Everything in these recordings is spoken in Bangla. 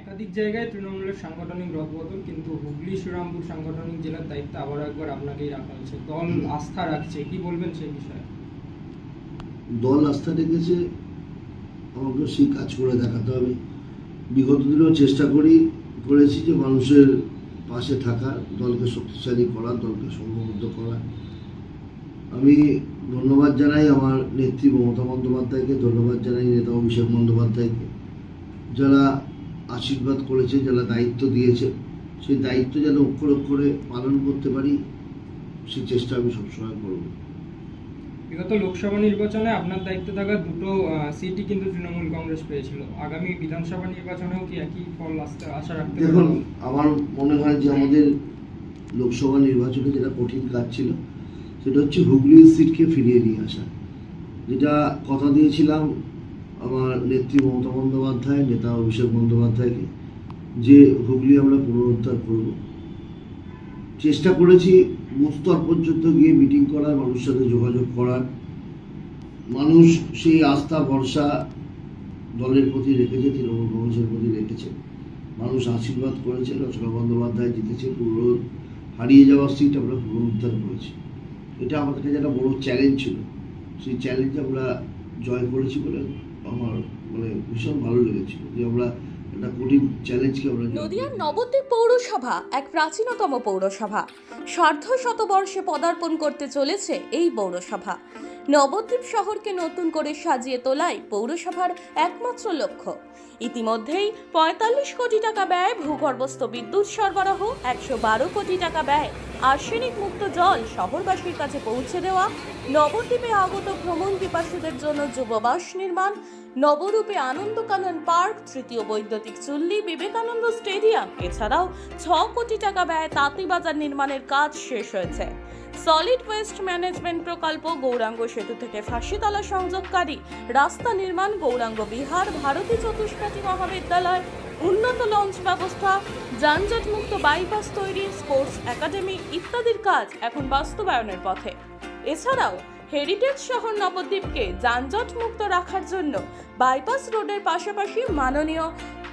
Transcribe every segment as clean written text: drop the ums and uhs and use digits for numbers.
একাধিক জায়গায় তৃণমূলের সাংগঠনিক রদবদল, কিন্তু হুগলি শ্রীরামপুর সাংগঠনিক জেলার দায়িত্ব আবার একবার আপনাকেই রাখা হয়েছে। দল আস্থা রাখছে, কি বলবেন সেই বিষয়ে? দল আস্থা রেখেছে, আমাকে সেই কাজ করে দেখাতে হবে। বিগত দিনেও চেষ্টা করেছি যে মানুষের পাশে থাকার, দলকে শক্তিশালী করার, দলকে সংঘবদ্ধ করার। আমি ধন্যবাদ জানাই আমার নেত্রী মমতা বন্দ্যোপাধ্যায়কে, ধন্যবাদ জানাই নেতা অভিষেক বন্দ্যোপাধ্যায়কে, যারা আশীর্বাদ করেছে, যারা দায়িত্ব দিয়েছে, সেই দায়িত্ব যেন অক্ষরে অক্ষরে পালন করতে পারি সেই চেষ্টা আমি সবসময় করব। বিগত লোকসভা নির্বাচনে আপনার দায়িত্বে থাকা দুটো সিটই কিন্তু তৃণমূল কংগ্রেস পেয়েছিল। আগামী বিধানসভা নির্বাচনেও কি একই ফল আশা রাখতে? দেখুন, আমার মনে হয় যে আমাদের লোকসভা নির্বাচনে যেটা কঠিন কাজ ছিল সেটা হচ্ছে হুগলির সিটকে ফিরিয়ে নিয়ে আসা। যেটা কথা দিয়েছিলাম আমার নেত্রী মমতা বন্দ্যোপাধ্যায়, নেতা অভিষেক বন্দ্যোপাধ্যায়কে, যে হুগলি আমরা পুনরুদ্ধার করব। চেষ্টা করেছি বুথ স্তর পর্যন্ত গিয়ে মিটিং করার, মানুষের সাথে যোগাযোগ করার। মানুষ সেই আস্থা ভরসা দলের প্রতি রেখেছে, তৃণমূল কংগ্রেসের প্রতি রেখেছে। মানুষ আশীর্বাদ করেছে, রচনা বন্দ্যোপাধ্যায় জিতেছে, হারিয়ে যাওয়া সিট আমরা পুনরুদ্ধার করেছি। এটা আমাদের কাছে একটা বড় চ্যালেঞ্জ ছিল, সেই চ্যালেঞ্জ আমরা জয় করেছি বলে আমার ভীষণ ভালো লেগেছিল যে আমরা একটা কঠিন চ্যালেঞ্জকে আমরা। নদিয়ার নবদ্বীপ পৌরসভা এক প্রাচীনতম পৌরসভা। শতবর্ষে পদার্পণ করতে চলেছে এই পৌরসভা। নবদ্বীপ শহরকে নতুন করে সাজিয়ে তোলাই পৌরসভার একমাত্র লক্ষ্য। ইতিমধ্যেই ৪৫ কোটি টাকা ব্যয় ভূগর্ভস্থ বিদ্যুৎ সরবরাহ, ১১২ কোটি টাকা ব্যয় আর্সেনিক মুক্ত জল শহরবাসীর কাছে পৌঁছে দেওয়া, নবদ্বীপে আগত ভ্রমণ পিপাসুদের জন্য যুববাস নির্মাণ, নবরূপে আনন্দকানন পার্ক, তৃতীয় বৈদ্যুতিক চুল্লি, বিবেকানন্দ স্টেডিয়াম, এছাড়াও ৬ কোটি টাকা ব্যয়ে তাঁতিবাজার নির্মাণের কাজ শেষ হয়েছে। সলিড ওয়েস্ট ম্যানেজমেন্ট প্রকল্প, গৌরাঙ্গ সেতু থেকে ফাঁসিতলা সংযোগকারী রাস্তা নির্মাণ, গৌরাঙ্গ বিহার, ভারতী চতুষ্পাঠী মহাবিদ্যালয়, উন্নত লঞ্চ ব্যবস্থা, যানজটমুক্ত বাইপাস তৈরি, স্পোর্টস একাডেমি ইত্যাদির কাজ এখন বাস্তবায়নের পথে। এছাড়াও হেরিটেজ শহর নবদ্বীপকে যানজট মুক্ত রাখার জন্য বাইপাস রোডের পাশাপাশি মাননীয়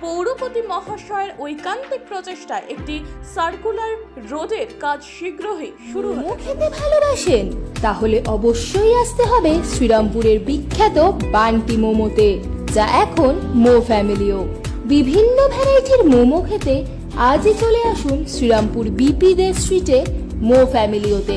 পৌরপতি মহাশয়ের ঐকান্তিক প্রচেষ্টায় একটি সার্কুলার রোডের কাজ শীঘ্রই শুরু হবে। মোমো খেতে ভালোবাসেন? তাহলে অবশ্যই আসতে হবে শ্রীরামপুরের বিখ্যাত বান্টি মোমোতে, যা এখন মো ফ্যামিলিও। বিভিন্ন ভ্যারাইটির মোমো খেতে আজই চলে আসুন শ্রীরামপুর বিপি দে স্ট্রিটে মো ফ্যামিলিওতে।